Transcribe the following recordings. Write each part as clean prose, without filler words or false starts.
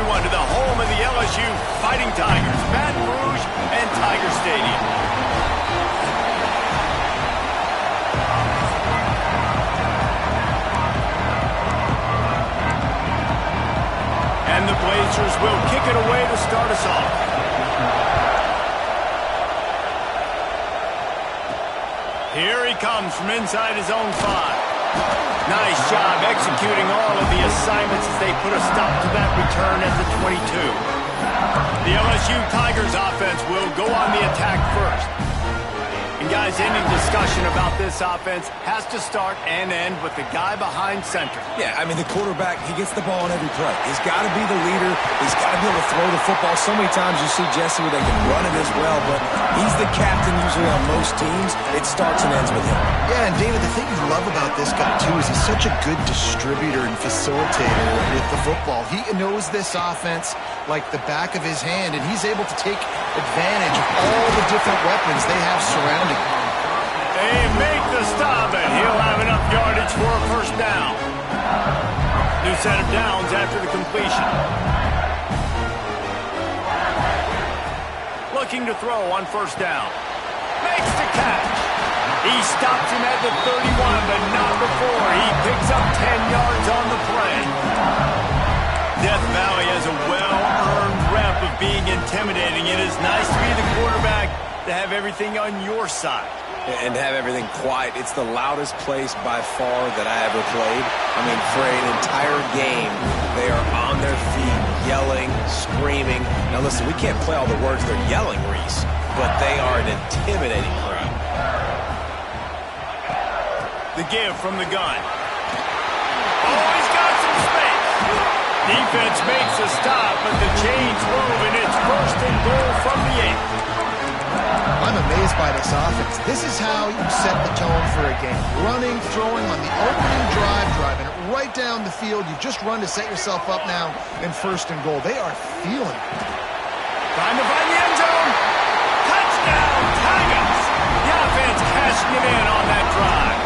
everyone, to the home of the LSU Fighting Tigers, Baton Rouge and Tiger Stadium. And the Blazers will kick it away to start us off. Here he comes from inside his own 5. Nice job executing all of the assignments as they put a stop to that return at the 22. The LSU Tigers offense will go on the attack first. And guys, any discussion about this offense has to start and end with the guy behind center. Yeah, I mean, the quarterback, he gets the ball on every play. He's got to be the leader. He's got to be able to throw the football. So many times you see Jesse where they can run it as well, but he's the captain usually on most teams. It starts and ends with him. Yeah, and David, the thing you love about this guy, too, is he's such a good distributor and facilitator with the football. He knows this offense like the back of his hand, and he's able to take advantage of all the different weapons they have surrounding him. They make the stop, and he'll have enough yardage for a first down. New set of downs after the completion. Looking to throw on first down. Makes the catch. He stops him at the 31, but not before. He picks up 10 yards on the play. Death Valley has a well-earned rep of being intimidating. It is nice to be the quarterback to have everything on your side. And to have everything quiet. It's the loudest place by far that I ever played. I mean, for an entire game, they are on their feet, yelling, screaming. Now listen, we can't play all the words they're yelling, Reese, but they are an intimidating crowd. The give from the gun. Oh, he's got some space. Defense makes a stop, but the chains move, and it's first and goal from the 8. I'm amazed by this offense. This is how you set the tone for a game. Running, throwing on the opening drive, driving it right down the field. You just run to set yourself up now in first and goal. They are feeling it. Time to find the end zone. Touchdown, Tigers. The offense cashing it in on that drive.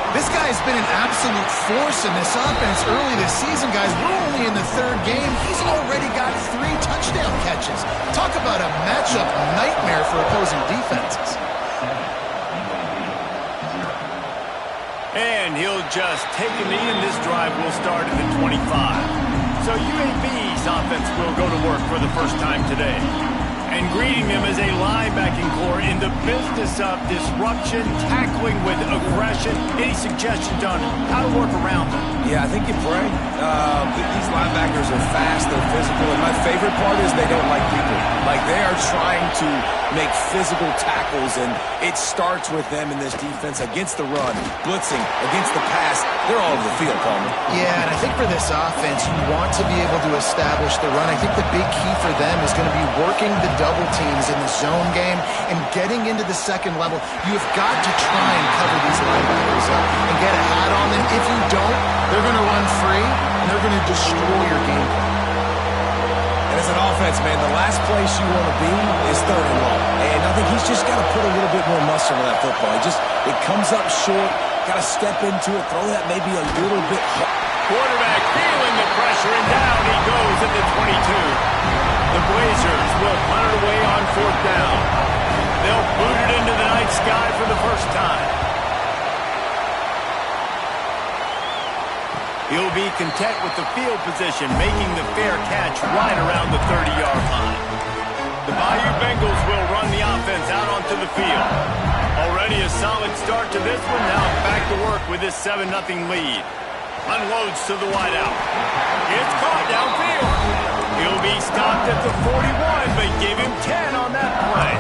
This guy's been an absolute force in this offense early this season, guys. We're only in the 3rd game. He's already got 3 touchdown catches. Talk about a matchup nightmare for opposing defenses. And he'll just take a knee, and this drive will start at the 25. So UAB's offense will go to work for the first time today. And greeting them as a linebacking core in the business of disruption, tackling with aggression. Any suggestions on how to work around them? Yeah, I think you pray. These linebackers are fast, they're physical, and my favorite part is they don't like people. Like, they are trying to make physical tackles, and it starts with them in this defense against the run, blitzing, against the pass. They're all over the field, Palmer. Yeah, and I think for this offense, you want to be able to establish the run. I think the big key for them is going to be working the double teams in the zone game and getting into the second level. You've got to try and cover these linebackers up and get a hat on them. If you don't, they're going to run free, and they're going to destroy your game plan. And as an offense, man, the last place you want to be is 3rd and long. And I think he's just got to put a little bit more muscle on that football. It comes up short, got to step into it, throw that maybe a little bit hard. Quarterback feeling the pressure, and down he goes at the 22. The Blazers will punt it away on 4th down. They'll boot it into the night sky for the first time. He'll be content with the field position, making the fair catch right around the 30-yard line. The Bayou Bengals will run the offense out onto the field. Already a solid start to this one. Now back to work with this 7-0 lead. Unloads to the wideout. It's caught downfield. He'll be stopped at the 41, but give him 10 on that play.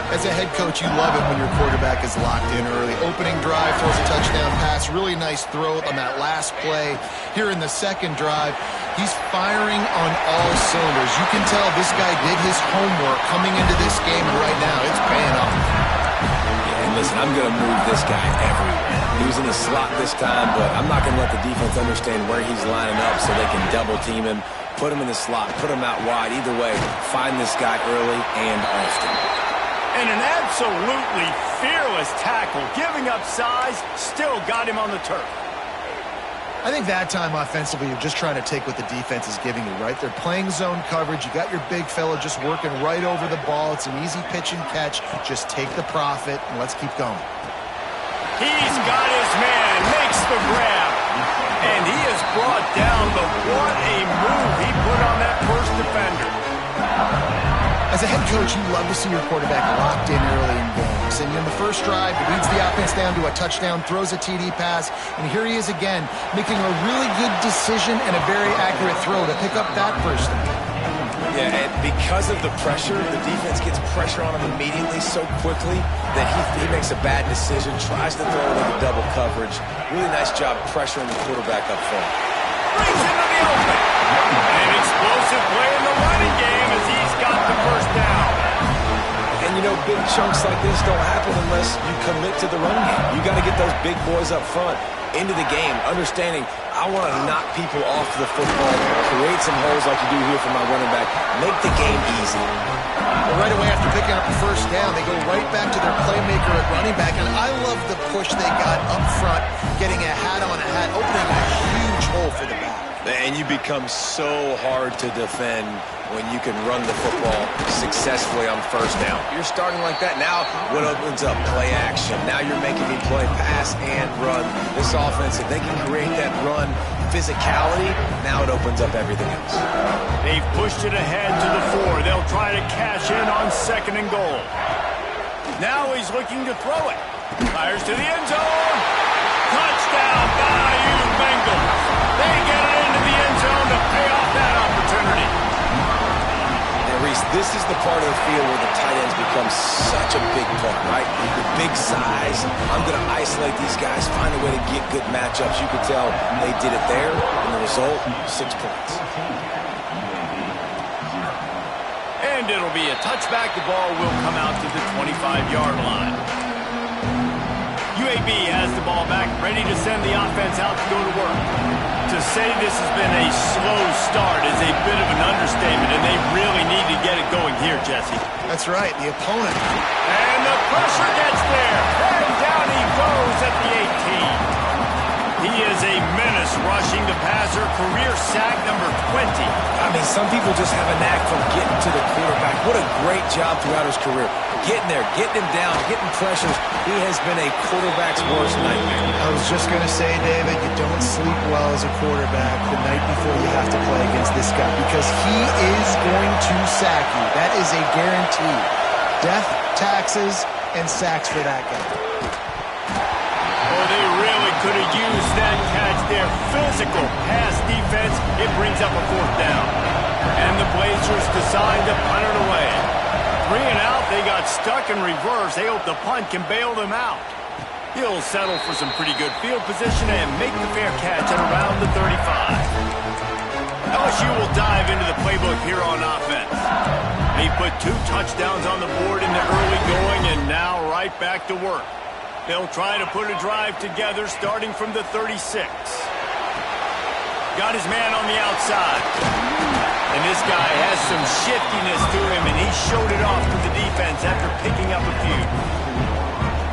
As a head coach, you love it when your quarterback is locked in early. Opening drive, throws a touchdown pass. Really nice throw on that last play. Here in the second drive, he's firing on all cylinders. You can tell this guy did his homework coming into this game, and right now it's paying off. Yeah, and listen, I'm going to move this guy everywhere. He was in the slot this time, but I'm not going to let the defense understand where he's lining up so they can double team him, put him in the slot, put him out wide. Either way, find this guy early and often. And an absolutely fearless tackle, giving up size, still got him on the turf. I think that time offensively, you're just trying to take what the defense is giving you, right? They're playing zone coverage. You got your big fella just working right over the ball. It's an easy pitch and catch. Just take the profit, and let's keep going. He's got his man, makes the grab, and he is brought down, but what a move he put on that first defender. As a head coach, you love to see your quarterback locked in early in games. And in the first drive, he leads the offense down to a touchdown, throws a TD pass, and here he is again, making a really good decision and a very accurate throw to pick up that first down. Yeah, and because of the pressure, the defense gets pressure on him immediately so quickly that he makes a bad decision, tries to throw it into double coverage. Really nice job pressuring the quarterback up front. Brings into the open. An explosive play in the running game as he's got the first down. And, you know, big chunks like this don't happen unless you commit to the run game. You got to get those big boys up front into the game, understanding I want to knock people off the football, create some holes like you do here for my running back, make the game easy. Well, right away after picking up the first down, they go right back to their playmaker at running back, and I love the push they got up front, getting a hat on a hat, opening a huge hole for the back. And you become so hard to defend when you can run the football successfully on first down. You're starting like that. Now what opens up? Play action. Now you're making me play pass and run. This offense, if they can create that run physicality, now it opens up everything else. They've pushed it ahead to the 4. They'll try to cash in on 2nd and goal. Now he's looking to throw it. Fires to the end zone. Touchdown, Bayou Bengals. They get it into the end zone to pay off that opportunity. Now, Reese, this is the part of the field where the tight ends become such a big part, right? The big size. I'm going to isolate these guys, find a way to get good matchups. You could tell they did it there, and the result, 6 points. And it'll be a touchback. The ball will come out to the 25-yard line. UAB has the ball back, ready to send the offense out to go to work. To say this has been a slow start is a bit of an understatement, and they really need to get it going here, Jesse. That's right, the opponent. And the pressure gets there, and down he goes at the 18. He is a menace rushing the passer, career sack number 20. I mean, some people just have a knack for getting to the quarterback. What a great job throughout his career. Getting there, getting him down, getting pressures. He has been a quarterback's worst nightmare. I was just going to say, David, you don't sleep well as a quarterback the night before you have to play against this guy because he is going to sack you. That is a guarantee. Death, taxes, and sacks for that guy. Oh, they really could have used that catch there. Physical pass defense. It brings up a 4th down. And the Blazers decide to punt it away. 3 and out, they got stuck in reverse. They hope the punt can bail them out. He'll settle for some pretty good field position and make the fair catch at around the 35. LSU will dive into the playbook here on offense. They put 2 touchdowns on the board in the early going and now right back to work. They'll try to put a drive together starting from the 36. Got his man on the outside. And this guy has some shiftiness to him, and he showed it off to the defense after picking up a few.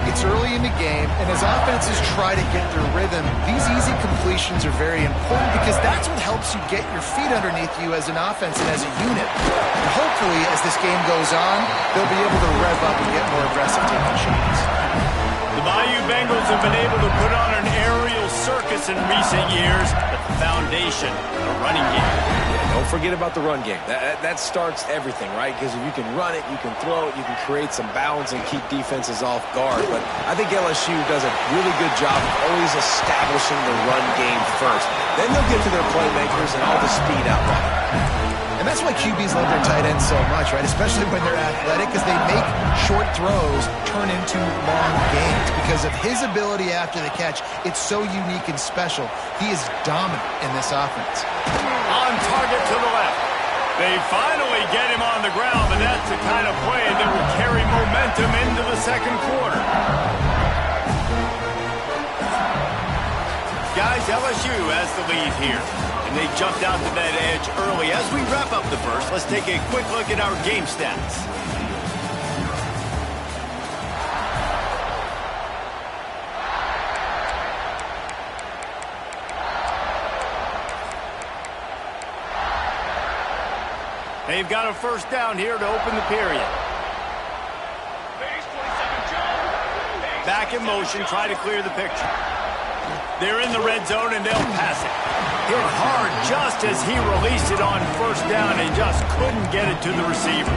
It's early in the game, and as offenses try to get their rhythm, these easy completions are very important because that's what helps you get your feet underneath you as an offense and as a unit. And hopefully, as this game goes on, they'll be able to rev up and get more aggressive taking shots. The Bayou Bengals have been able to put on an aerial circus in recent years, but the foundation, the running game. Don't forget about the run game. That starts everything, right? Because if you can run it, you can throw it, you can create some balance and keep defenses off guard. But I think LSU does a really good job of always establishing the run game first. Then they'll get to their playmakers and all the speed out wide. And that's why QBs love their tight ends so much, right? Especially when they're athletic, because they make short throws turn into long gains. Because of his ability after the catch, it's so unique and special. He is dominant in this offense. On target to the left. They finally get him on the ground, but that's the kind of play that will carry momentum into the second quarter. Guys, LSU has the lead here. And they jumped out to that edge early. As we wrap up the first, let's take a quick look at our game stats. They've got a first down here to open the period. Back in motion, try to clear the picture. They're in the red zone, and they'll pass it. Hit hard just as he released it on first down and just couldn't get it to the receiver.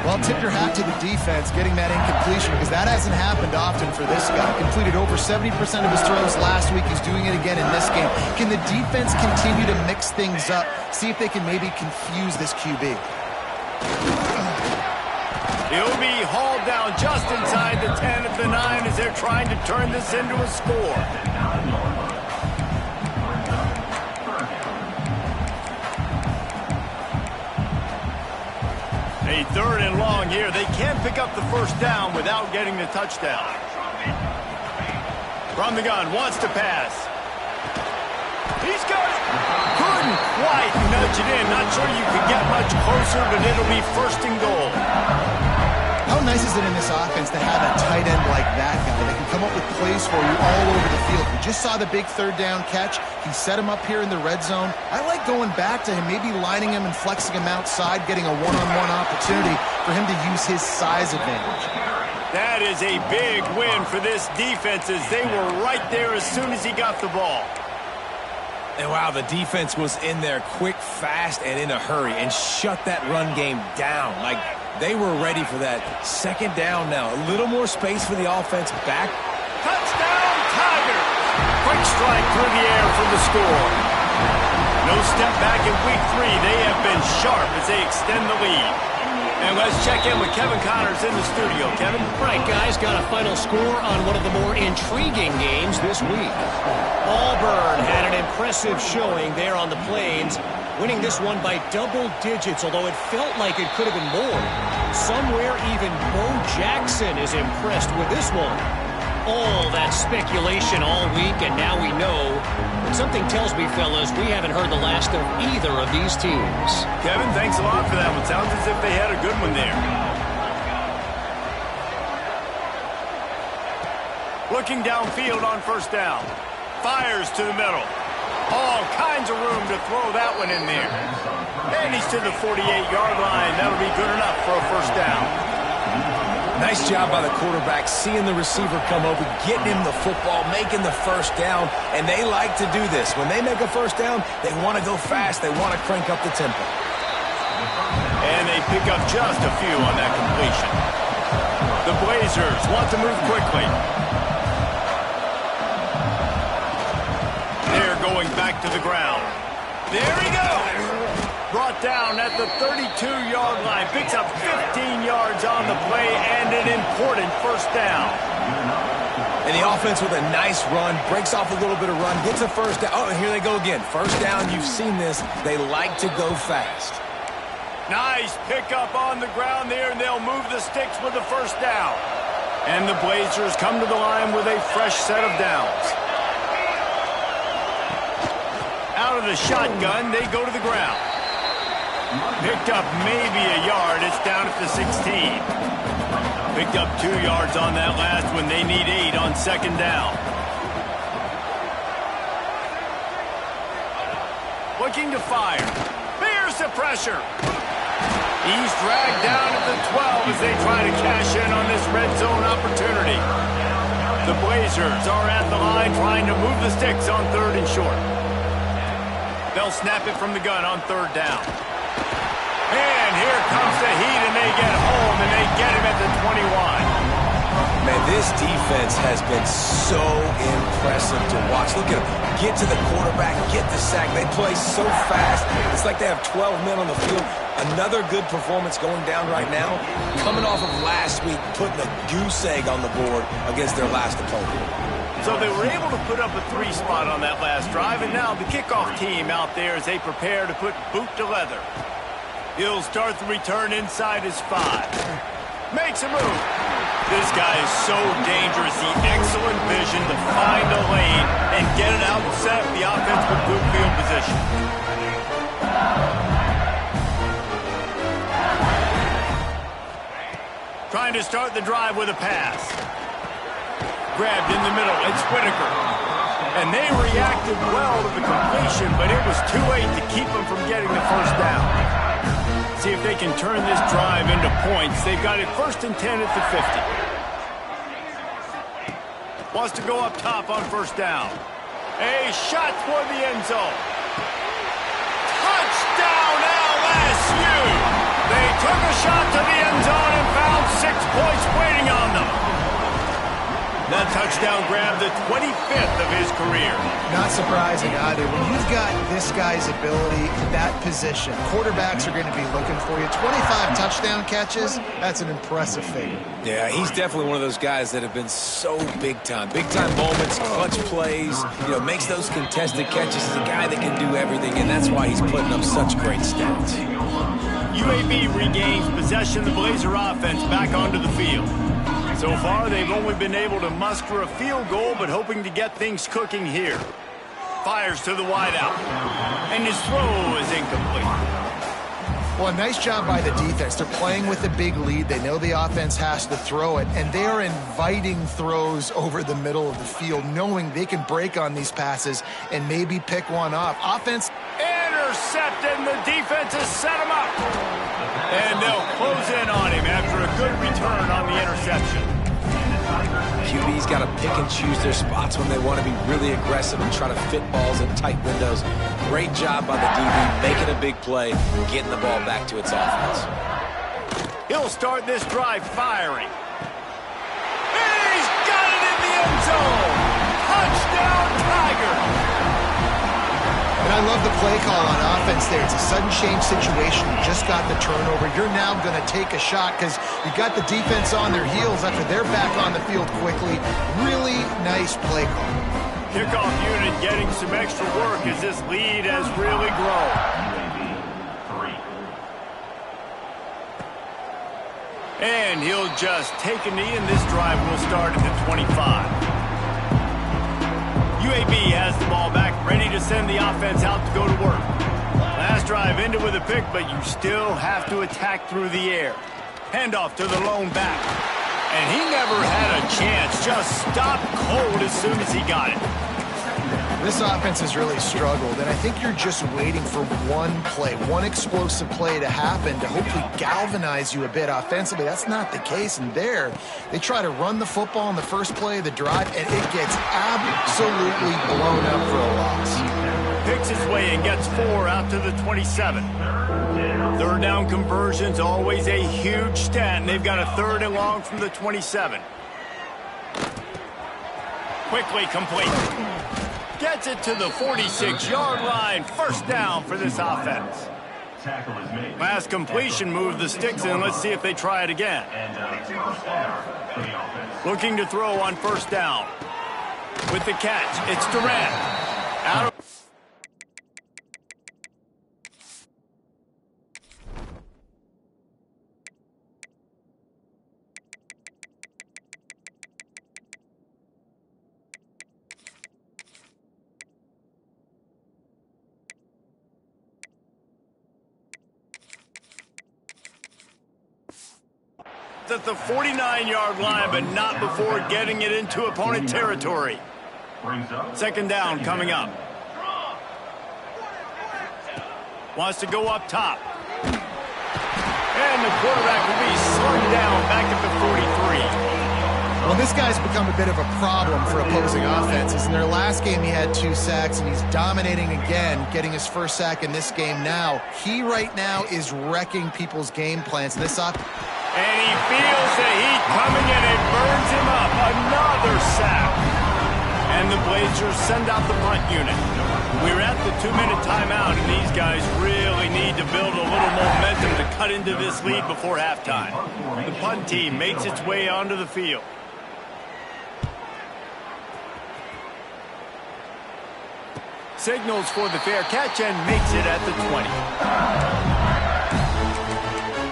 Well, tip your hat to the defense getting that incompletion because that hasn't happened often for this guy. Completed over 70% of his throws last week. He's doing it again in this game. Can the defense continue to mix things up? See if they can maybe confuse this QB. He'll be hauled down just inside the 10 at the 9 as they're trying to turn this into a score. A third and long here. They can't pick up the first down without getting the touchdown. From the gun, wants to pass. He's got it. Couldn't quite nudge it in. Not sure you could get much closer, but it'll be first and goal. How nice is it in this offense to have a tight end like that guy that can come up with plays for you all over the field? We just saw the big third down catch. He set him up here in the red zone. I like going back to him, maybe lining him and flexing him outside, getting a one-on-one opportunity for him to use his size advantage. That is a big win for this defense as they were right there as soon as he got the ball. And wow, the defense was in there quick, fast, and in a hurry and shut that run game down. Like, they were ready for that. Second down now. A little more space for the offense back. Touchdown, Tigers! Quick strike through the air for the score. No step back in week 3. They have been sharp as they extend the lead. And let's check in with Kevin Connors in the studio. Kevin? Right, guys, got a final score on one of the more intriguing games this week. Auburn had an impressive showing there on the Plains, winning this one by double digits, although it felt like it could have been more. Somewhere even Bo Jackson is impressed with this one. All that speculation all week, and now we know. But something tells me, fellas, we haven't heard the last of either of these teams. Kevin, thanks a lot for that one. Sounds as if they had a good one there. Looking downfield on first down. Fires to the middle. All kinds of room to throw that one in there. And he's to the 48-yard line. That'll be good enough for a first down. Nice job by the quarterback, seeing the receiver come over, getting him the football, making the first down, and they like to do this. When they make a first down, they want to go fast. They want to crank up the tempo. And they pick up just a few on that completion. The Blazers want to move quickly. They're going back to the ground. There he goes. Brought down at the 32-yard line. Picks up 15 yards on the play and an important first down. And the offense with a nice run, breaks off a little bit of run, gets a first down. Oh, here they go again. First down, you've seen this. They like to go fast. Nice pickup on the ground there, and they'll move the sticks with the first down. And the Blazers come to the line with a fresh set of downs. Out of the shotgun, they go to the ground. Picked up maybe a yard. It's down at the 16. Picked up 2 yards on that last one. They need 8 on second down. Looking to fire. There's the pressure. He's dragged down at the 12 as they try to cash in on this red zone opportunity. The Blazers are at the line trying to move the sticks on third and short. They'll snap it from the gun on third down. And here comes the heat, and they get home, and they get him at the 21. Man, this defense has been so impressive to watch. Look at them. Get to the quarterback, get the sack. They play so fast. It's like they have 12 men on the field. Another good performance going down right now. Coming off of last week, putting a goose egg on the board against their last opponent. So they were able to put up a 3 spot on that last drive, and now the kickoff team out there as they prepare to put boot to leather. He'll start the return inside his 5. Makes a move. This guy is so dangerous. The excellent vision to find a lane and get it out and set the offense with good field position. Trying to start the drive with a pass. Grabbed in the middle. It's Whitaker. And they reacted well to the completion, but it was too late to keep them from getting the first down. See if they can turn this drive into points. They've got it 1st and 10 at the 50. Wants to go up top on 1st down. A shot toward the end zone. Touchdown, LSU! They took a shot to the end zone and found 6 points waiting on them. That touchdown grabbed the 25th of his career. Not surprising either. When you've got this guy's ability in that position, quarterbacks are going to be looking for you. 25 touchdown catches, that's an impressive figure. Yeah, he's definitely one of those guys that have been so big time. Big time moments, clutch plays, makes those contested catches. He's a guy that can do everything, and that's why he's putting up such great stats. UAB regains possession of the Blazer offense back onto the field. So far, they've only been able to muster a field goal, but hoping to get things cooking here. Fires to the wideout, and his throw is incomplete. Well, nice job by the defense. They're playing with a big lead. They know the offense has to throw it, and they are inviting throws over the middle of the field, knowing they can break on these passes and maybe pick one off. Offense intercepted, and the defense has set him up. And they'll close in on him after a good return on the interception. QB's got to pick and choose their spots when they want to be really aggressive and try to fit balls in tight windows. Great job by the DB, making a big play, getting the ball back to its offense. He'll start this drive firing. And he's got it in the end zone! Touchdown, Tigers! And I love the play call on offense there. It's a sudden change situation. You just got the turnover. You're now going to take a shot because you got the defense on their heels after they're back on the field quickly. Really nice play call. Kickoff unit getting some extra work as this lead has really grown. And he'll just take a knee, and this drive will start at the 25. UAB has the ball back, ready to send the offense out to go to work. Last drive ended with a pick, but you still have to attack through the air. Handoff to the lone back. And he never had a chance, just stopped cold as soon as he got it. This offense has really struggled, and I think you're just waiting for one play, one explosive play to happen to hopefully galvanize you a bit offensively. That's not the case, and there, they try to run the football in the first play of the drive, and it gets absolutely blown up for a loss. Picks his way and gets 4 out to the 27. Third down conversion's always a huge stat, and they've got a 3rd and long from the 27. Quickly complete. Gets it to the 46-yard line. 1st down for this offense. Last completion moved the sticks in. Let's see if they try it again. Looking to throw on 1st down. With the catch, it's Durant. Out of at the 49-yard line, but not before getting it into opponent territory. 2nd down coming up. Wants to go up top. And the quarterback will be slowed down back at the 43. Well, this guy's become a bit of a problem for opposing offenses. In their last game, he had 2 sacks, and he's dominating again, getting his 1st sack in this game now. He right now is wrecking people's game plans. And and he feels the heat coming in and burns him up. Another sack. And the Blazers send out the punt unit. We're at the 2-minute timeout, and these guys really need to build a little momentum to cut into this lead before halftime. The punt team makes its way onto the field. Signals for the fair catch and makes it at the 20.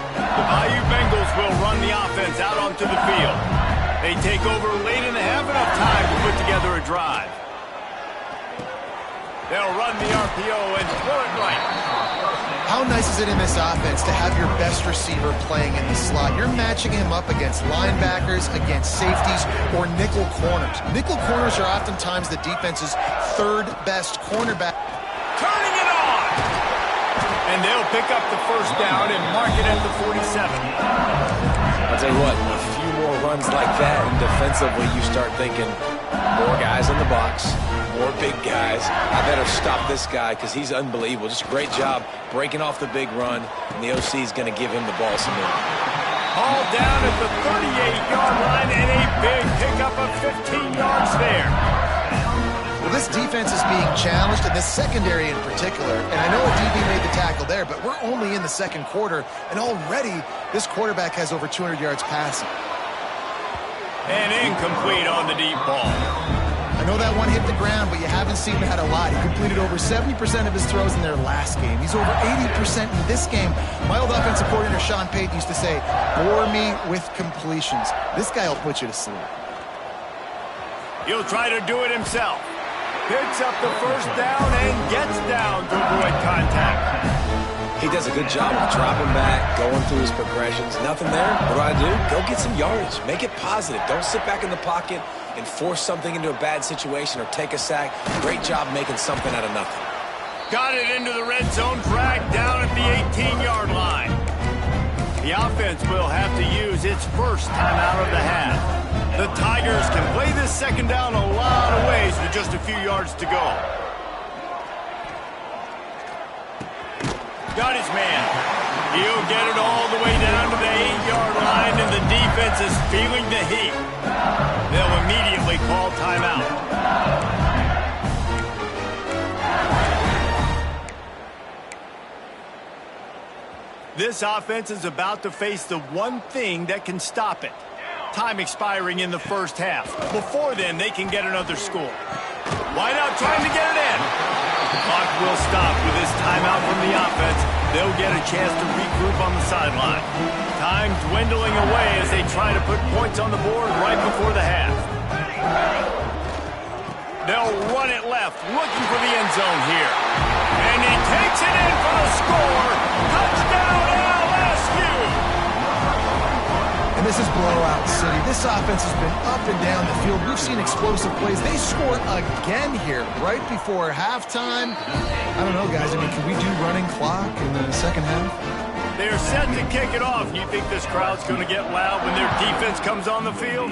The Bayou Bengals will run the offense out onto the field. They take over late in the half, enough time to put together a drive. They'll run the RPO and throw it right. How nice is it in this offense to have your best receiver playing in the slot? You're matching him up against linebackers, against safeties, or nickel corners. Nickel corners are oftentimes the defense's 3rd best cornerback. Turning it on! And they'll pick up the first down and mark it at the 47. I'll tell you what, a few more runs like that, and defensively you start thinking more guys in the box, more big guys. I better stop this guy because he's unbelievable. Just a great job breaking off the big run, and the OC is going to give him the ball some more. All down at the 38-yard line, and a big pickup of 15 yards there. Well, this defense is being challenged, and this secondary in particular. And I know a DB made the tackle there, but we're only in the second quarter, and already this quarterback has over 200 yards passing. And incomplete on the deep ball. I know that one hit the ground, but you haven't seen that a lot. He completed over 70% of his throws in their last game. He's over 80% in this game. My old offensive coordinator, Sean Payton, used to say, bore me with completions. This guy will put you to sleep. He'll try to do it himself. Picks up the first down and gets down to avoid contact. He does a good job of dropping back, going through his progressions. Nothing there. What do? Go get some yardage. Make it positive. Don't sit back in the pocket and force something into a bad situation or take a sack. Great job making something out of nothing. Got it into the red zone, dragged down at the 18-yard line. The offense will have to use its first timeout of the half. The Tigers can play this second down a lot of ways with just a few yards to go. Got his man. He'll get it all the way down to the 8-yard line, and the defense is feeling the heat. They'll immediately call timeout. This offense is about to face the one thing that can stop it. Time expiring in the first half. Before then, they can get another score. Wideout trying to get it in. The clock will stop with this timeout from the offense. They'll get a chance to regroup on the sideline. Time dwindling away as they try to put points on the board right before the half. They'll run it left, looking for the end zone here. And he takes it in for the score. Touchdown, LSU! And this is blowout city. This offense has been up and down the field. We've seen explosive plays. They scored again here right before halftime. I don't know, guys. I mean, can we do running clock in the second half? They're set to kick it off. You think this crowd's going to get loud when their defense comes on the field?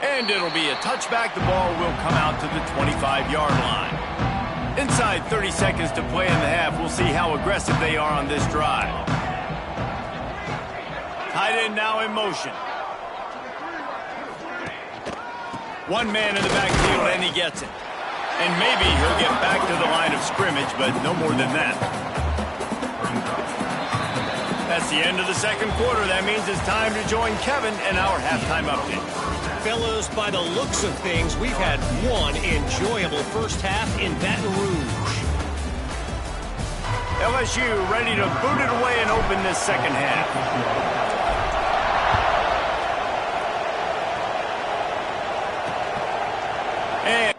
And it'll be a touchback. The ball will come out to the 25-yard line. Inside 30 seconds to play in the half. We'll see how aggressive they are on this drive. Tight end now in motion. One man in the backfield, and he gets it. And maybe he'll get back to the line of scrimmage, but no more than that. That's the end of the second quarter. That means it's time to join Kevin and our halftime update. Fellas, by the looks of things, we've had one enjoyable first half in Baton Rouge. LSU ready to boot it away and open this second half. And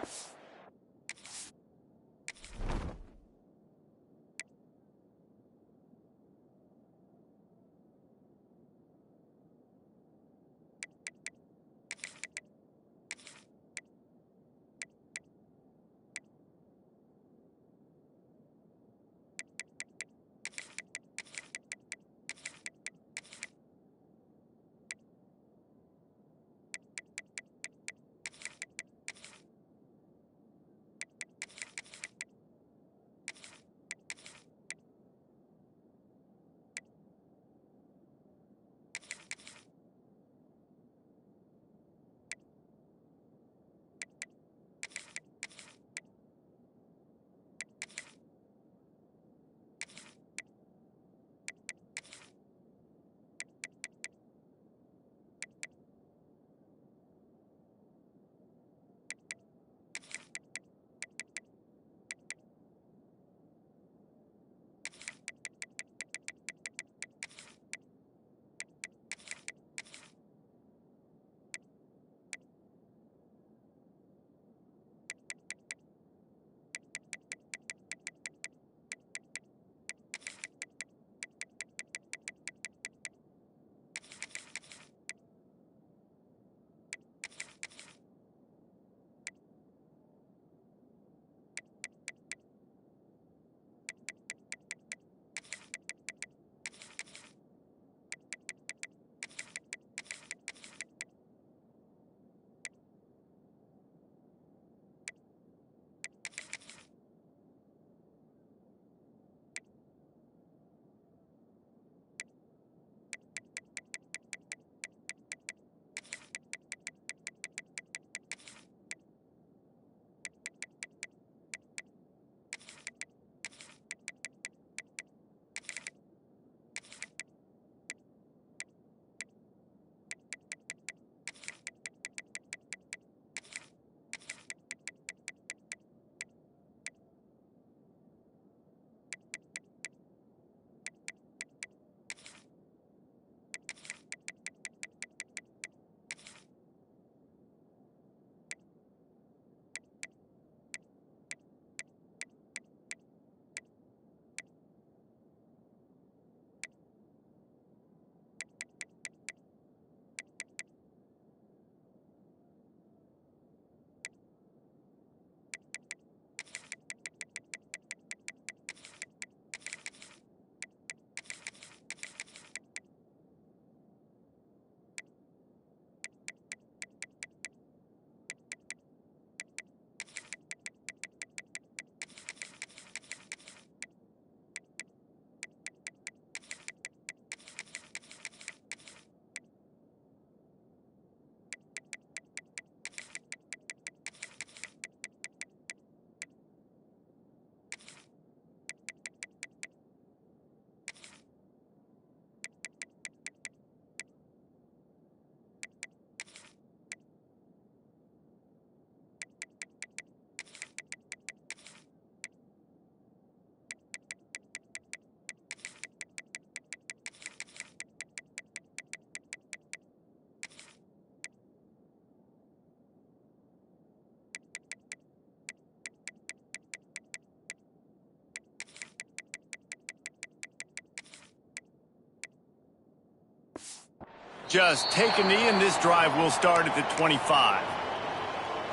just take a knee, and this drive will start at the 25.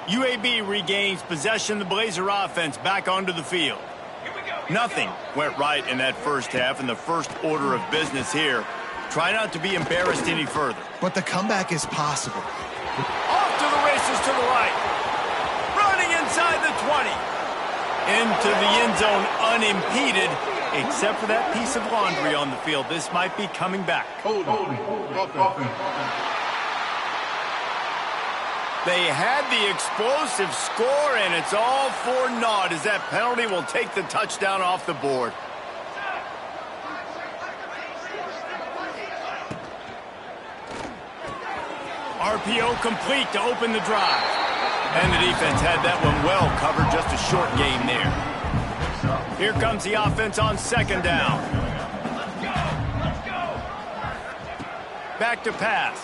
UAB regains possession of the Blazer offense back onto the field. Nothing went right in that first half, and the first order of business here, try not to be embarrassed any further. But the comeback is possible. Off to the races to the right. Running inside the 20. Into the end zone unimpeded, except for that piece of laundry on the field. This might be coming back. They had the explosive score, and it's all for naught as that penalty will take the touchdown off the board. RPO complete to open the drive. And the defense had that one well covered, just a short game there. Here comes the offense on second down. Back to pass.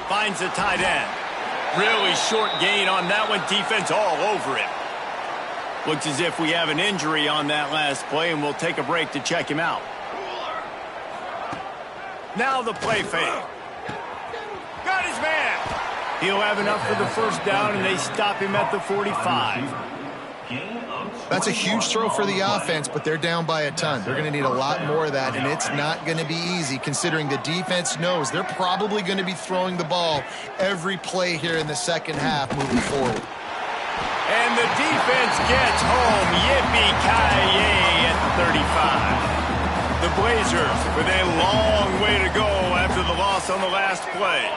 Finds the tight end. Really short gain on that one. Defense all over it. Looks as if we have an injury on that last play, and we'll take a break to check him out. Now the play fake. Got his man. He'll have enough for the first down, and they stop him at the 45. That's a huge throw for the offense, but they're down by a ton. They're going to need a lot more of that, and it's not going to be easy considering the defense knows they're probably going to be throwing the ball every play here in the second half moving forward. And the defense gets home. Yippee-ki-yay at the 35. The Blazers with a long way to go after the loss on the last play.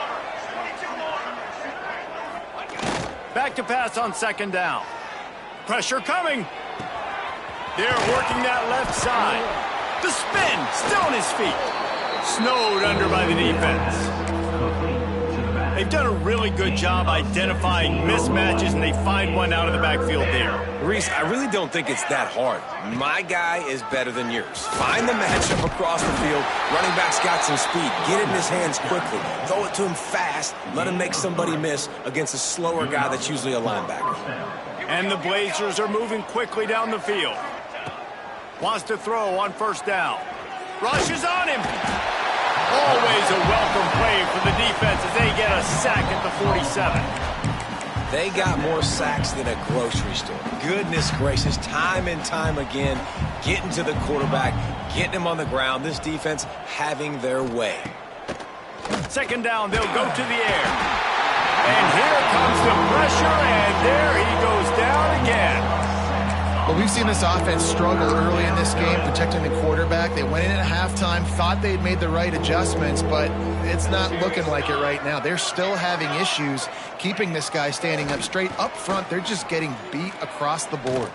Back to pass on second down. Pressure coming. They're working that left side. The spin, still on his feet. Snowed under by the defense. They've done a really good job identifying mismatches, and they find one out of the backfield there. Reese, I really don't think it's that hard. My guy is better than yours. Find the matchup across the field. Running back's got some speed. Get it in his hands quickly. Throw it to him fast. Let him make somebody miss against a slower guy that's usually a linebacker. And the Blazers are moving quickly down the field. Wants to throw on first down. Rushes on him. Always a welcome play for the defense as they get a sack at the 47. They got more sacks than a grocery store. Goodness gracious, time and time again, getting to the quarterback, getting him on the ground. This defense having their way. Second down, they'll go to the air. And here comes the pressure, and there he goes down again. Well, we've seen this offense struggle early in this game, protecting the quarterback. They went in at halftime, thought they'd made the right adjustments, but it's not looking like it right now. They're still having issues keeping this guy standing up straight. Up front, they're just getting beat across the board.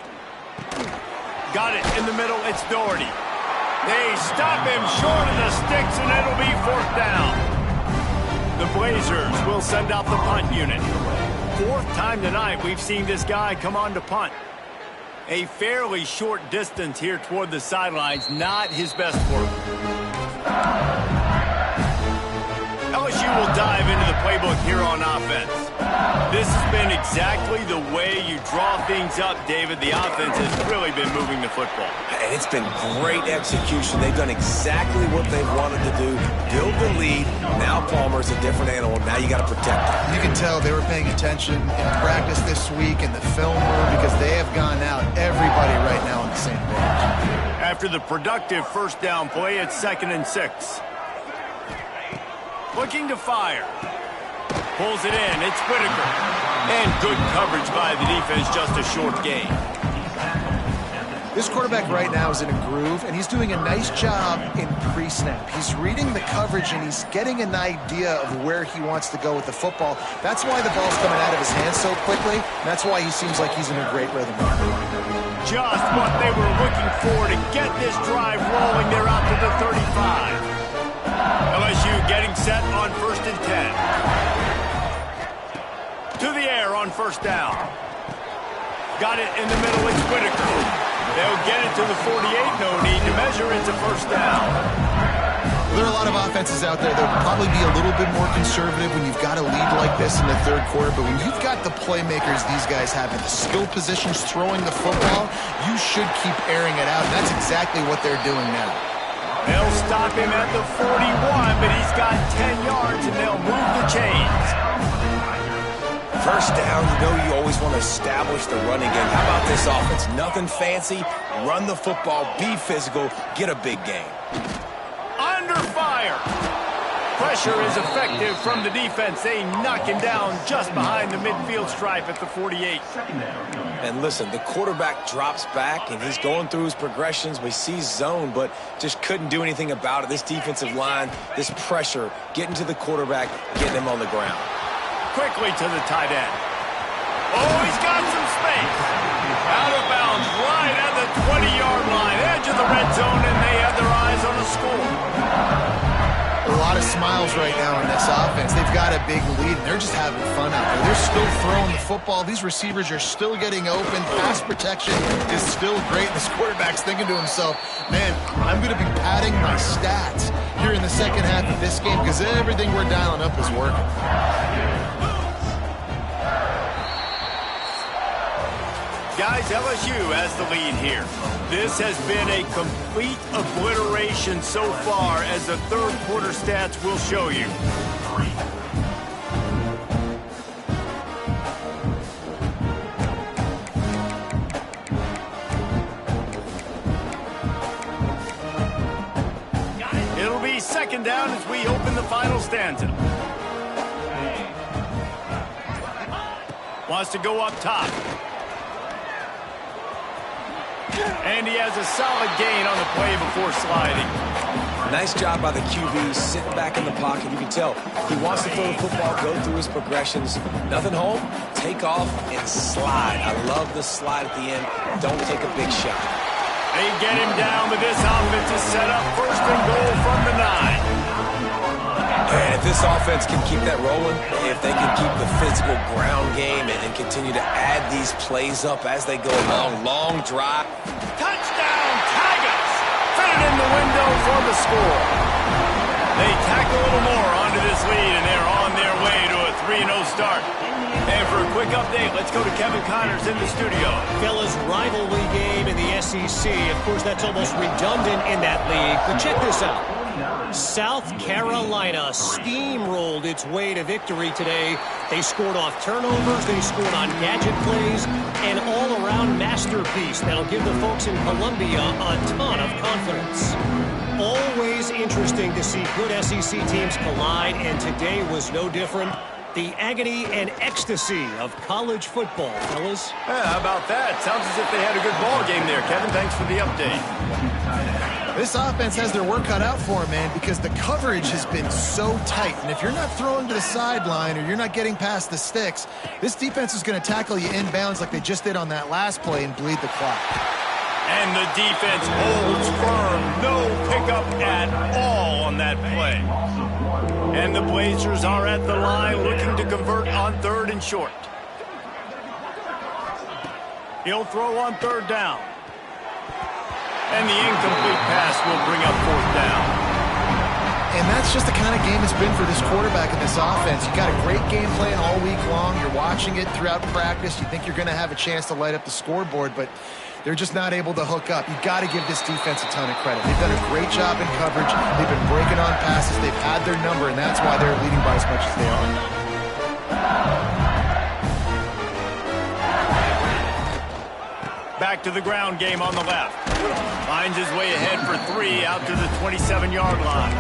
Got it in the middle, it's Doherty. They stop him short of the sticks, and it'll be fourth down. The Blazers will send out the punt unit. Fourth time tonight we've seen this guy come on to punt. A fairly short distance here toward the sidelines, not his best work. LSU will dive into the playbook here on offense. This has been exactly the way you draw things up, David. The offense has really been moving the football. And it's been great execution. They've done exactly what they've wanted to do. Build the lead. Now Palmer's a different animal. Now you got to protect him. You can tell they were paying attention in practice this week in the film room because they have gone out, everybody right now on the same page. After the productive first down play, it's 2nd and 6. Looking to fire. Pulls it in. It's Whitaker. And good coverage by the defense, just a short gain. This quarterback right now is in a groove, and he's doing a nice job in pre-snap. He's reading the coverage, and he's getting an idea of where he wants to go with the football. That's why the ball's coming out of his hands so quickly, and that's why he seems like he's in a great rhythm. Just what they were looking for to get this drive rolling. They're out to the 35. LSU getting set on 1st and 10. To the air on first down. Got it in the middle, it's Whitaker. They'll get it to the 48, no need to measure, it's a first down. There are a lot of offenses out there that will probably be a little bit more conservative when you've got a lead like this in the third quarter, but when you've got the playmakers these guys have at the skill positions throwing the football, you should keep airing it out, and that's exactly what they're doing now. They'll stop him at the 41, but he's got 10 yards, and they'll move the chains. First down, you know you always want to establish the running game. How about this offense? Nothing fancy. Run the football, be physical, get a big gain. Under fire. Pressure is effective from the defense. They knock him down just behind the midfield stripe at the 48. And listen, the quarterback drops back, and he's going through his progressions. We see zone, but just couldn't do anything about it. This defensive line, this pressure, getting to the quarterback, getting him on the ground. Quickly to the tight end. Oh, he's got some space. Out of bounds, right at the 20-yard line, edge of the red zone, and they have their eyes on the score. A lot of smiles right now in this offense. They've got a big lead, and they're just having fun out there. They're still throwing the football. These receivers are still getting open. Pass protection is still great. This quarterback's thinking to himself, man, I'm going to be padding my stats here in the second half of this game because everything we're dialing up is working. Guys, LSU has the lead here. This has been a complete obliteration so far, as the third quarter stats will show you. It'll be second down as we open the final stanza. Wants to go up top. And he has a solid gain on the play before sliding. Nice job by the QB, sitting back in the pocket. You can tell he wants to throw the football, go through his progressions. Nothing home, take off, and slide. I love the slide at the end. Don't take a big shot. They get him down, but this offense is set up first and goal from the 9. And if this offense can keep that rolling, if they can keep the physical ground game and continue to add these plays up as they go along, long drive. Touchdown, Tigers! Fit it in the window for the score. They tack a little more onto this lead, and they're on their way to a 3-0 start. And for a quick update, let's go to Kevin Connors in the studio. Fellas, rivalry game in the SEC. Of course, that's almost redundant in that league. But check this out. South Carolina steamrolled its way to victory today. They scored off turnovers, they scored on gadget plays, an all-around masterpiece that'll give the folks in Columbia a ton of confidence. Always interesting to see good SEC teams collide, and today was no different. The agony and ecstasy of college football, fellas. Yeah, how about that? Sounds as if they had a good ball game there, Kevin. Thanks for the update. This offense has their work cut out for them, man, because the coverage has been so tight. And if you're not throwing to the sideline or you're not getting past the sticks, this defense is going to tackle you inbounds like they just did on that last play and bleed the clock. And the defense holds firm. No pickup at all on that play. And the Blazers are at the line looking to convert on third and short. He'll throw on third down. And the incomplete pass will bring up fourth down. And that's just the kind of game it's been for this quarterback in this offense. You got a great game plan all week long. You're watching it throughout practice. You think you're going to have a chance to light up the scoreboard, but they're just not able to hook up. You got to give this defense a ton of credit. They've done a great job in coverage. They've been breaking on passes. They've had their number, and that's why they're leading by as much as they are. Back to the ground game on the left. Finds his way ahead for 3 out to the 27-yard line.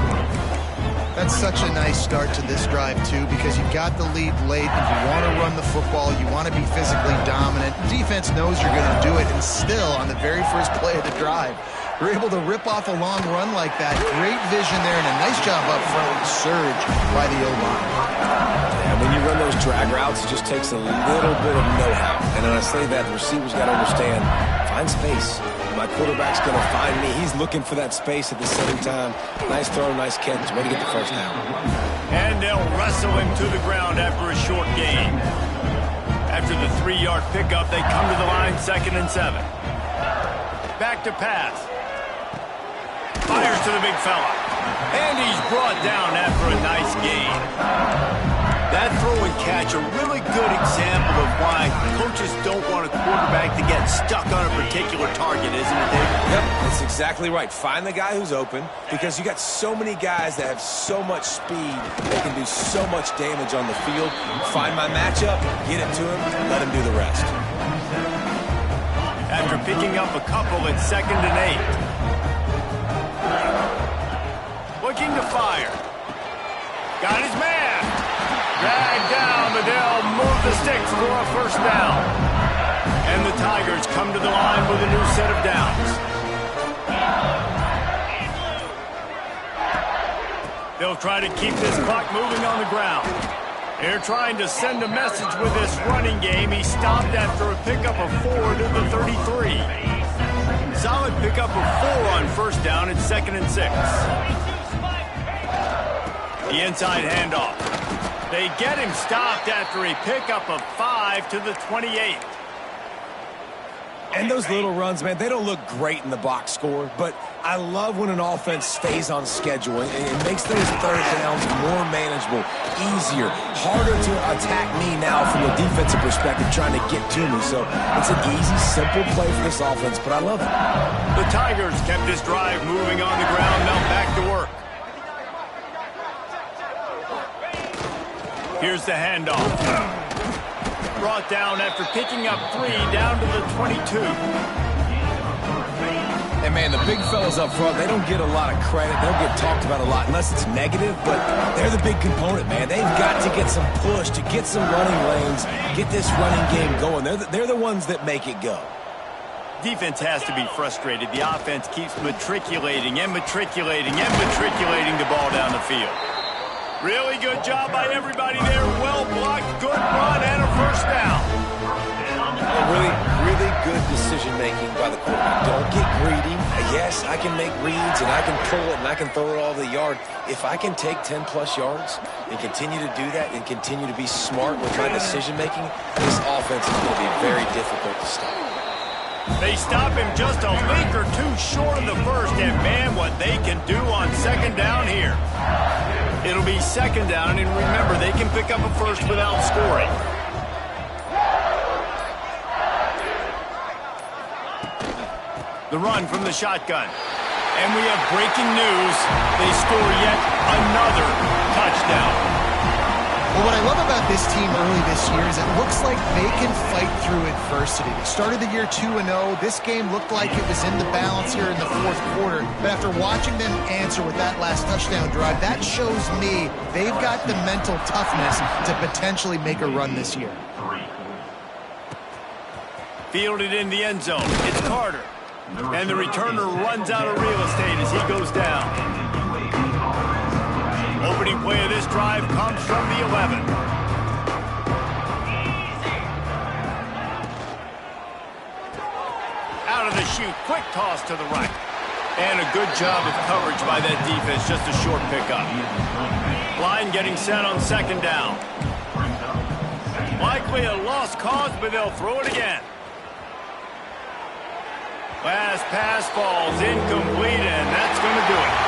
That's such a nice start to this drive, too, because you've got the lead late, and you want to run the football, you want to be physically dominant. Defense knows you're going to do it, and still, on the very first play of the drive, you're able to rip off a long run like that. Great vision there, and a nice job up front with the surge by the O-line. And when you run those drag routes, it just takes a little bit of know-how. And when I say that, the receivers got to understand, find space. My quarterback's going to find me. He's looking for that space at the same time. Nice throw, nice catch. Way to get the first down. And they'll wrestle him to the ground after a short gain. After the 3-yard pickup, they come to the line, 2nd and 7. Back to pass. Fires to the big fella. And he's brought down after a nice gain. That throw and catch, a really good example of why coaches don't want a quarterback to get stuck on a particular target, isn't it, Dave? Yep, that's exactly right. Find the guy who's open because you got so many guys that have so much speed. They can do so much damage on the field. Find my matchup, get it to him, let him do the rest. After picking up a couple, it's 2nd and 8. Looking to fire. Got his man. Dragged down, but they'll move the sticks for a first down. And the Tigers come to the line with a new set of downs. They'll try to keep this clock moving on the ground. They're trying to send a message with this running game. He stopped after a pickup of 4 to the 33. Solid pickup of 4 on first down. It's 2nd and 6. The inside handoff. They get him stopped after a pickup of 5 to the 28. And those little runs, man, they don't look great in the box score, but I love when an offense stays on schedule and it makes those third downs more manageable, easier, harder to attack me now from a defensive perspective trying to get to me. So it's an easy, simple play for this offense, but I love it. The Tigers kept this drive moving on the ground, now back to work. Here's the handoff. Brought down after picking up 3 down to the 22. And, man, the big fellas up front, they don't get a lot of credit. They don't get talked about a lot unless it's negative, but they're the big component, man. They've got to get some push, to get some running lanes, get this running game going. They're the ones that make it go. Defense has to be frustrated. The offense keeps matriculating and matriculating and matriculating the ball down the field. Really good job by everybody there. Well blocked, good run, and a first down. Really good decision-making by the quarterback. Don't get greedy. Yes, I can make reads, and I can pull it, and I can throw it all over the yard. If I can take 10-plus yards and continue to do that and continue to be smart with my decision-making, this offense is going to be very difficult to stop. They stop him just a league or two short of the first, and man, what they can do on 2nd down here. It'll be 2nd down, and remember, they can pick up a first without scoring. The run from the shotgun. And we have breaking news. They score yet another touchdown. Well, what I love about this team early this year is it looks like they can fight through adversity. They started the year 2-0. This game looked like it was in the balance here in the 4th quarter. But after watching them answer with that last touchdown drive, that shows me they've got the mental toughness to potentially make a run this year. Fielded in the end zone. It's Carter. And the returner runs out of real estate as he goes down. Opening play of this drive comes from the 11. Out of the chute, quick toss to the right. And a good job of coverage by that defense, just a short pickup. Line getting set on 2nd down. Likely a lost cause, but they'll throw it again. Last pass falls incomplete, and that's going to do it.